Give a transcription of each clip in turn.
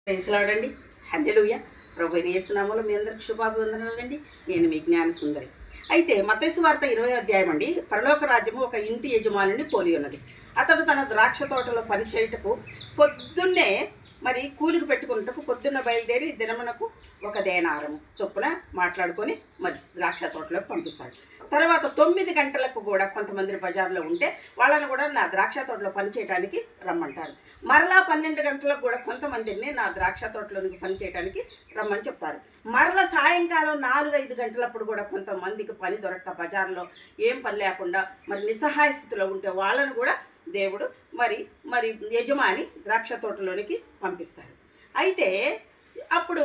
ప్రైజ్లాడండి. హల్లెలూయా. ప్రభువైన యేసు నామములో మీ అందరికి శుభాభివందనాలండి. నేను మీ జ్ఞాన సుందరి. అయితే మత్తయి సువార్త 20వ అధ్యాయం అండి. పరలోక రాజ్యము ఒక ఇంటి యజమానిని పోలి ఉన్నది. అతడు తన ద్రాక్ష తోటలో పని చేయుటకు పొద్దున్నే కూలికి పెట్టుకున్నటకు పొద్దున్న బయలుదేరి దినమునకు ఒక దేనారము చొప్పున మాట్లాడుకొని ద్రాక్ష తోటలోకి పంపిస్తాడు. తర్వాత 9 గంటలకు కూడా కొంతమంది బజార్లో ఉంటే వాళ్ళని కూడా నా ద్రాక్ష తోటలో పని చేయడానికి రమ్మంటారు. మరలా 12 గంటలకు కూడా కొంతమందిని నా ద్రాక్ష తోటలోనికి పని చేయడానికి రమ్మని చెప్తారు. మరలా సాయంకాలం 4-5 గంటలప్పుడు కూడా కొంతమందికి పని దొరక్క బజార్లో ఏం పని లేకుండా నిస్సహాయ స్థితిలో ఉంటే వాళ్ళను కూడా దేవుడు యజమాని ద్రాక్ష తోటలోనికి పంపిస్తారు. అయితే అప్పుడు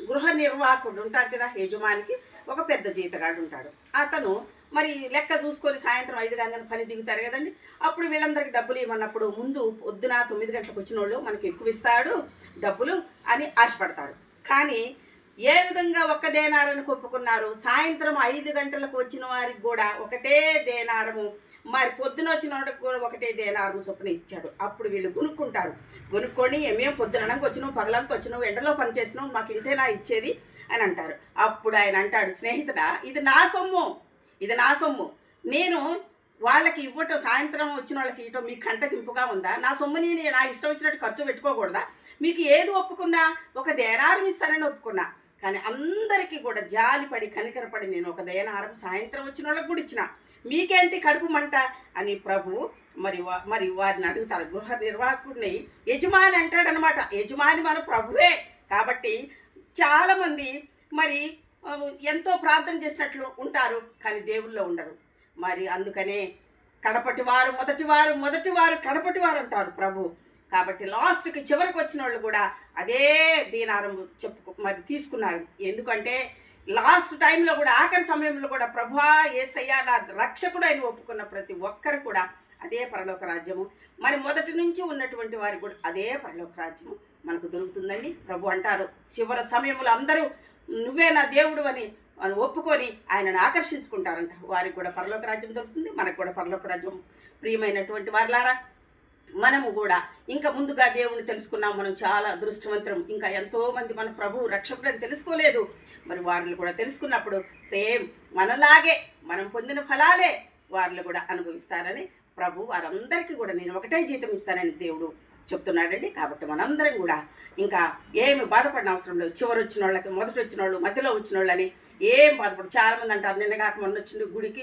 గృహ నిర్వాహకుడు ఉంటారు కదా, యజమానికి ఒక పెద్ద జీతగాడు ఉంటాడు. అతను లెక్క చూసుకొని సాయంత్రం 5 గంటలకు పని దిగుతారు కదండి. అప్పుడు వీళ్ళందరికీ డబ్బులు ఇవ్వనప్పుడు ముందు పొద్దున 9 గంటలకు వచ్చిన వాళ్ళు మనకి ఎక్కువ ఇస్తాడు డబ్బులు అని ఆశపడతారు. కానీ ఏ విధంగా ఒక్క దేనారాన్ని ఒప్పుకున్నారు? సాయంత్రం 5 గంటలకు వచ్చిన వారికి కూడా ఒకటే దేనారము, పొద్దున వచ్చిన వాడికి కూడా ఒకటే దేనారము చొప్పున ఇచ్చాడు. అప్పుడు వీళ్ళు కొనుక్కొని మేము పొద్దునకి వచ్చినావు, పగలంతా వచ్చినావు, ఎండలో పని చేసినావు, మాకు ఇంతేనా ఇచ్చేది అని అంటారు. అప్పుడు ఆయన అంటాడు, స్నేహితుడా, ఇది నా సొమ్ము, నేను వాళ్ళకి ఇవ్వటం, సాయంత్రం వచ్చిన వాళ్ళకి ఇవ్వటం మీకు కంటకింపుగా ఉందా? నా సొమ్ముని నా ఇష్టం వచ్చినట్టు ఖర్చు పెట్టుకోకూడదా? మీకు ఏది ఒప్పుకున్నా ఒక దేనారం ఇస్తానని ఒప్పుకున్నా, కానీ అందరికీ కూడా జాలిపడి కనికరపడి నేను ఒక దేనారం సాయంత్రం వచ్చిన వాళ్ళకి కూడా ఇచ్చిన, మీకేంటి కడుపు మంట అని ప్రభు వారిని అడుగుతారు. గృహ నిర్వాహకుడిని యజమాని అంటాడనమాట. యజమాని మన ప్రభువే. కాబట్టి చాలామంది ఎంతో ప్రార్థన చేసినట్లు ఉంటారు, కానీ దేవుల్లో ఉండరు. అందుకనే కడపటివారు మొదటివారు కడపటివారు అంటారు ప్రభు. కాబట్టి లాస్ట్కి చివరికి వచ్చిన వాళ్ళు కూడా అదే దీనారం తీసుకున్నారు. ఎందుకంటే లాస్ట్ టైంలో కూడా, ఆఖరి సమయంలో కూడా ప్రభువా యేసయ్యా నా రక్షకుడు అని ఒప్పుకున్న ప్రతి ఒక్కరు కూడా అదే పరలోక రాజ్యము, మొదటి నుంచి ఉన్నటువంటి వారికి కూడా అదే పరలోక రాజ్యము మనకు దొరుకుతుందండి. ప్రభు అంటారు, చివరి సమయంలో అందరూ నువ్వే నా దేవుడు అని ఒప్పుకొని ఆయనను ఆకర్షించుకుంటారంట. వారికి కూడా పరలోక రాజ్యం దొరుకుతుంది, మనకు కూడా పరలోక రాజ్యం. ప్రియమైనటువంటి వారిలారా, మనము కూడా ఇంకా ముందుగా దేవుని తెలుసుకున్నాం. మనం చాలా అదృష్టవంతరం. ఇంకా ఎంతోమంది మన ప్రభు రక్షకుడని తెలుసుకోలేదు. వారిని కూడా తెలుసుకున్నప్పుడు సేమ్ మనలాగే మనం పొందిన ఫలాలే వారిని కూడా అనుభవిస్తారని ప్రభు వారందరికీ కూడా నేను ఒకటే జీతం ఇస్తానని దేవుడు చెప్తున్నాడండి. కాబట్టి మనందరం కూడా ఇంకా ఏమి బాధపడిన అవసరం లేదు. చివరి వచ్చిన వాళ్ళకి, మొదటి వచ్చిన వాళ్ళు, మధ్యలో వచ్చిన వాళ్ళని ఏం బాధపడు. చాలామంది అంటారు, నిన్నగాక మొన్న వచ్చిండు గుడికి,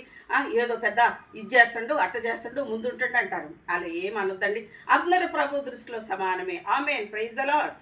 ఏదో పెద్ద ఇది చేస్తాడు, అట్ట చేస్తాడు, ముందుంటాడు అంటారు. అలా ఏం అనొద్దండి. అందరూ ప్రభు దృష్టిలో సమానమే. ఆమేన్. Praise the lord.